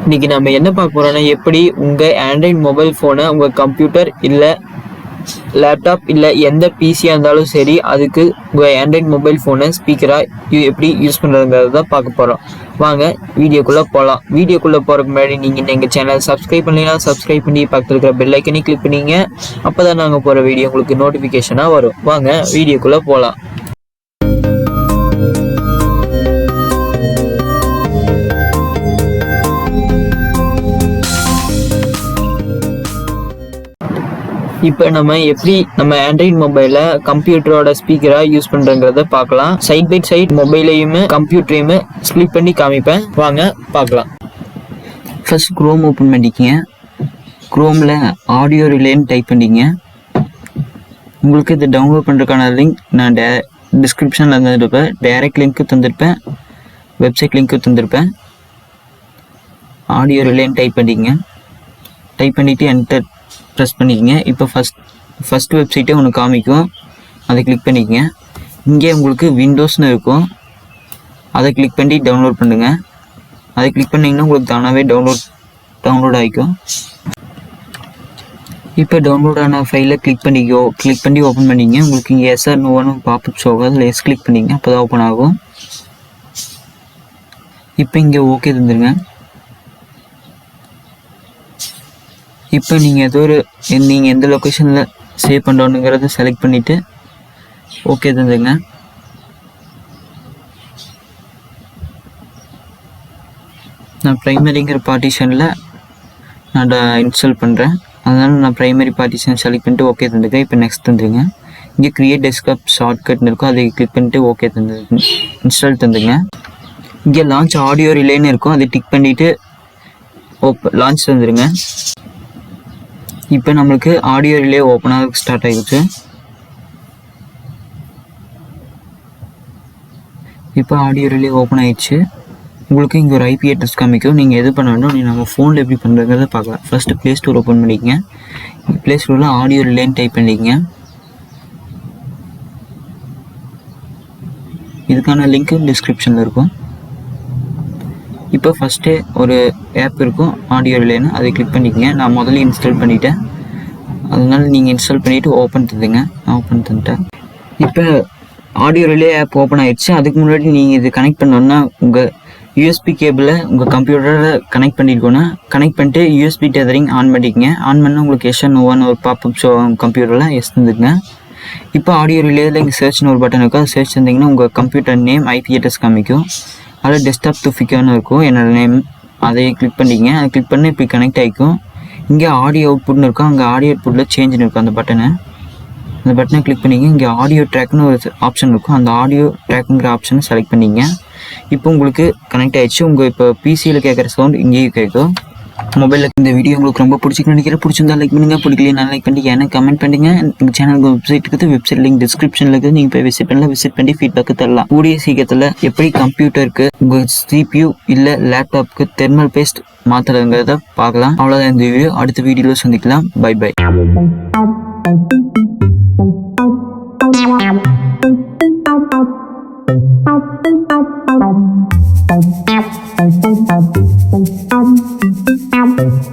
இன்னைக்கு நம்ம என்ன பார்க்க போறோம்னா எப்படி உங்க ஆண்ட்ராய்ட் மொபைல் ஃபோனை உங்க கம்ப்யூட்டர் இல்லை லேப்டாப் இல்லை எந்த பிசியாக இருந்தாலும் சரி அதுக்கு உங்கள் ஆண்ட்ராய்ட் மொபைல் ஃபோனை ஸ்பீக்கராக எப்படி யூஸ் பண்ணுறதுங்கிறத தான் பார்க்க போகிறோம். வாங்க வீடியோக்குள்ளே போகலாம். வீடியோக்குள்ளே போகிறதுக்கு முன்னாடி நீங்கள் எங்கள் சேனல் சப்ஸ்கிரைப் பண்ணீங்கன்னா சப்ஸ்கிரைப் பண்ணி பக்கத்தில் இருக்கிற பெல் ஐக்கனை கிளிக் பண்ணிங்க. அப்போ தான் நாங்கள் போகிற வீடியோ உங்களுக்கு நோட்டிஃபிகேஷனாக வரும். வாங்க வீடியோக்குள்ளே போகலாம். இப்போ நம்ம எப்படி நம்ம ஆண்ட்ராய்ட் மொபைலை கம்ப்யூட்டரோட ஸ்பீக்கராக யூஸ் பண்ணுறங்கிறத பார்க்கலாம். சைட் பை சைட் மொபைலையுமே கம்ப்யூட்டரையுமே ஸ்ப்ளிட் பண்ணி காமிப்பேன். வாங்க பார்க்கலாம். ஃபர்ஸ்ட் க்ரோம் ஓப்பன் பண்ணிக்கிங்க. க்ரோமில் ஆடியோ ரிலேன்னு டைப் பண்ணிங்க. உங்களுக்கு இது டவுன்லோட் பண்ணுறதுக்கான லிங்க் நான் டிஸ்கிரிப்ஷனில் தந்துருப்பேன். டைரக்ட் லிங்க்கு தந்திருப்பேன், வெப்சைட் லிங்க்கு தந்திருப்பேன். ஆடியோ ரிலேன்னு டைப் பண்ணிங்க. டைப் பண்ணிவிட்டு என்டர் ப்ரெஸ் பண்ணிக்கங்க. இப்போ ஃபஸ்ட் வெப்சைட்டே ஒன்று காமிக்கும், அதை கிளிக் பண்ணிக்கங்க. இங்கே உங்களுக்கு விண்டோஸ்னு இருக்கும், அதை கிளிக் பண்ணி டவுன்லோட் பண்ணுங்கள். அதை கிளிக் பண்ணிங்கன்னா உங்களுக்கு தானாகவே டவுன்லோட் ஆகிக்கும். இப்போ டவுன்லோட் ஆன ஃபைலை கிளிக் பண்ணி ஓப்பன் பண்ணிங்க. உங்களுக்கு இங்கே எஸ்ஆர் நோன்னு பாப்அப் ஷோ ஆகும், அதில் எஸ் கிளிக் பண்ணிங்க, அப்போ தான் ஓப்பன் ஆகும். இப்போ இங்கே ஓகே தந்துடுங்க. இப்போ நீங்கள் எந்த லொக்கேஷனில் சேவ் பண்ணுறோன்னுங்கிறத செலக்ட் பண்ணிவிட்டு ஓகே தந்துங்க. நான் ப்ரைமரிங்கிற பார்ட்டிஷனில் நான் இன்ஸ்டால் பண்ணுறேன், அதனால் நான் ப்ரைமரி பார்ட்டிஷன் செலக்ட் பண்ணிட்டு ஓகே தந்துங்க. இப்போ நெக்ஸ்ட் தந்துடுங்க. இங்கே க்ரியேட் டெஸ்க்டாப் ஷார்ட்கட்னு இருக்கும், அதை கிளிக் பண்ணிட்டு ஓகே இன்ஸ்டால் தந்துங்க. இங்கே லான்ச் ஆடியோ ரிலேன்னு இருக்கும், அதை டிக் பண்ணிவிட்டு லான்ச் தந்துடுங்க. இப்போ நம்மளுக்கு ஆடியோ ரிலே ஓப்பன் ஆக ஸ்டார்ட் ஆகிடுச்சு. இப்போ ஆடியோ ரிலே ஓப்பன் ஆகிடுச்சு. உங்களுக்கு இங்கே ஒரு ஐபி அட்ரஸ் காமிக்கும். நீங்கள் எது பண்ண வேண்டும், நீங்கள் நம்ம ஃபோனில் எப்படி பண்ணுறதுங்கிறத பார்க்கலாம். ஃபஸ்ட்டு ப்ளே ஸ்டோர் ஓப்பன் பண்ணிக்கங்க. ப்ளே ஸ்டோரில் ஆடியோ ரிலேன்னு டைப் பண்ணிக்கங்க. இதுக்கான லிங்க்கு டிஸ்கிரிப்ஷனில் இருக்கும். இப்போ ஃபஸ்ட்டு ஒரு ஆப் இருக்கும் ஆடியோ ரிலேன்னு, அதை கிளிக் பண்ணிக்கங்க. நான் முதல்ல இன்ஸ்டால் பண்ணிவிட்டேன், அதனால நீங்கள் இன்ஸ்டால் பண்ணிவிட்டு ஓப்பன் தந்துங்க. நான் ஓப்பன் தந்துட்டேன். இப்போ ஆடியோ ரிலே ஆப் ஓப்பன் ஆகிடுச்சு. அதுக்கு முன்னாடி நீங்கள் இது கனெக்ட் பண்ணோன்னா உங்கள் யூஎஸ்பி கேபிளை உங்கள் கம்ப்யூட்டரில் கனெக்ட் பண்ணியிருக்கோன்னா கனெக்ட் பண்ணிட்டு யூஎஸ்பி டெதரிங் ஆன் பண்ணிக்கங்க. ஆன் பண்ணால் உங்களுக்கு எஸ்ஆர் நோவான்னு ஒரு பாப்அப் ஷோ கம்ப்யூட்டரில் எஸ் தந்துங்க. இப்போ ஆடியோ ரிலேயில் இங்கே சர்ச்னு ஒரு பட்டன் இருக்கும், அது சர்ச் தந்திங்கன்னா உங்கள் கம்ப்யூட்டர் நேம் ஐபி அட்ரஸ் காமிக்கும். அதில் டெஸ்க்டாப் துஃபிக்கான்னு இருக்கும், என்னோடய நேம், அதை கிளிக் பண்ணிங்க. அதை கிளிக் பண்ணி இப்படி கனெக்ட் ஆகிக்கும். இங்கே ஆடியோ அவுட்புட்னு இருக்கும், அங்கே ஆடியோ அவுட்புட்டில் சேஞ்சுன்னு இருக்கும். அந்த பட்டனை கிளிக் பண்ணிங்க. இங்கே ஆடியோ ட்ராக்னு ஒரு ஆப்ஷன் இருக்கும், அந்த ஆடியோ ட்ராக்குங்கிற ஆப்ஷனை செலக்ட் பண்ணிங்க. இப்போ உங்களுக்கு கனெக்ட் ஆகிடுச்சு. உங்கள் இப்போ பிசியில் கேட்குற சவுண்ட் இங்கேயும் கேட்கும் மொபைலில். இந்த வீடியோ உங்களுக்கு ரொம்ப பிடிச்சிருந்தா லைக் பண்ணுங்கள், பிடிக்கலையே நான் லைக் பண்ணி எனக்கு கமெண்ட் பண்ணுங்க. எங்கள் சேனலுக்கு வெப்சைட் இருக்குது, வெப்சைட் லிங்க் டிஸ்கிரிப்ஷனில் இருக்குது, நீங்கள் போய் விசிட் பண்ணி ஃபீட்பேக்கு தரலாம். கூடிய சீக்கிரத்தில் எப்படி கம்ப்யூட்டருக்கு உங்கள் CPU இல்லை லேப்டாப்புக்கு தெர்மல் பேஸ்ட் மாற்றுறதுங்கிறத பார்க்கலாம். அவ்வளோதான் இந்த வீடியோ. அடுத்த வீடியோவில் சந்திக்கலாம். Bye bye. Thank you.